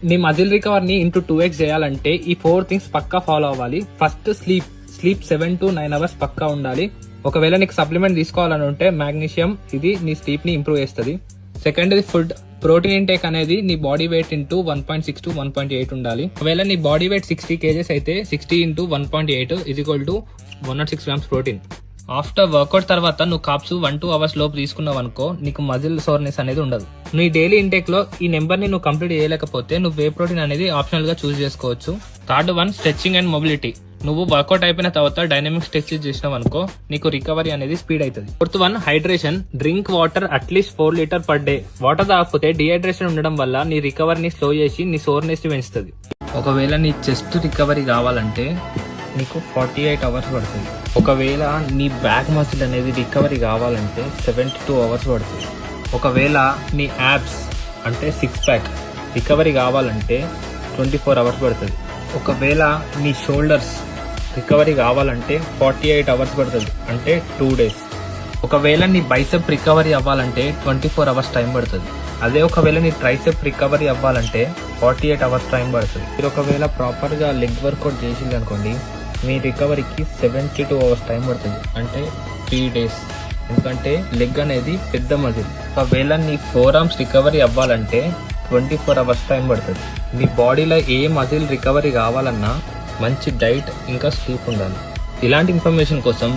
నీ muscle రికవర్ని into 2x చేయాలంటే ఈ 4 థింగ్స్ పక్కా ఫాలో అవ్వాలి. ఫస్ట్ స్లీప్ 7 to 9 అవర్స్ పక్కా ఉండాలి. ఒకవేళ నీకు సప్లిమెంట్ తీసుకోవాలని ఉంటే మాగ్నీషియం ఇది నీ స్లీప్ ని ఇంప్రూవ్ చేస్తుంది. సెకండ్ ఫుడ్ ప్రోటీన్ ఇంటేక్ అనేది నీ బాడీ వెయిట్ ఇంటూ 1.6 to 1.8 ఉండాలి. ఒకవేళ నీ బాడీ వెయిట్ 60 kgs అయితే 60 into 1.8 is equal to 106 grams protein. After workout తర్వాత నువ్వు కాప్స్ 1-2 అవర్స్ లోపు తీసుకున్నావు అనుకో, నీకు మజిల్ సోర్నెస్ అనేది ఉండదు. నీ డైలీ ఇంటేక్ లో ఈ నెంబర్ ని నువ్వు కంప్లీట్ చేయలేకపోతే నువ్వు వే ప్రోటీన్ అనేది ఆప్షనల్ గా చూస్ చేసుకోవచ్చు. Third one stretching and mobility. నువ్వు వర్కౌట్ అయిపోయిన తర్వాత డైనమిక్ స్ట్రెచెస్ చేసినావు అనుకో, నీకు రికవరీ అనేది స్పీడ్ అవుతుంది. Fourth one hydration. Drink water at least 4 litre per day. Water తాగకపోతే డిహైడ్రేషన్ ఉండడం వల్ల నీ రికవరీని స్లో చేసి నీ సోర్నెస్ ని పెంచుతుంది. ఒకవేళ నీ చెస్ట్ రికవరీ కావాలంటే నీకు 48 అవర్స్ పడుతుంది. ఒకవేళ నీ బ్యాక్ మసిల్ అనేది రికవరీ కావాలంటే 72 అవర్స్ పడుతుంది. ఒకవేళ నీ యాబ్స్ అంటే 6 ప్యాక్ రికవరీ కావాలంటే 24 అవర్స్ పడుతుంది. ఒకవేళ నీ షోల్డర్స్ రికవరీ కావాలంటే 48 అవర్స్ పడుతుంది, అంటే 2 డేస్. ఒకవేళ నీ బైసెప్ రికవరీ అవ్వాలంటే 24 అవర్స్ టైం పడుతుంది. అదే ఒకవేళ నీ ట్రైసెప్ రికవరీ అవ్వాలంటే 48 అవర్స్ టైం పడుతుంది. మీరు ఒకవేళ ప్రాపర్గా లెగ్ వర్కౌట్ చేసింది అనుకోండి, మీ రికవరీకి 72 అవర్స్ టైం పడుతుంది, అంటే 3 డేస్. ఎందుకంటే లెగ్ అనేది పెద్ద మజిల్. ఒకవేళ నీ 4 ఆర్మ్స్ రికవరీ అవ్వాలంటే 24 అవర్స్ టైం పడుతుంది. నీ బాడీలో ఏ మజిల్ రికవరీ కావాలన్నా మంచి డైట్ ఇంకా స్లీప్ ఉండాలి. ఇలాంటి ఇన్ఫర్మేషన్ కోసం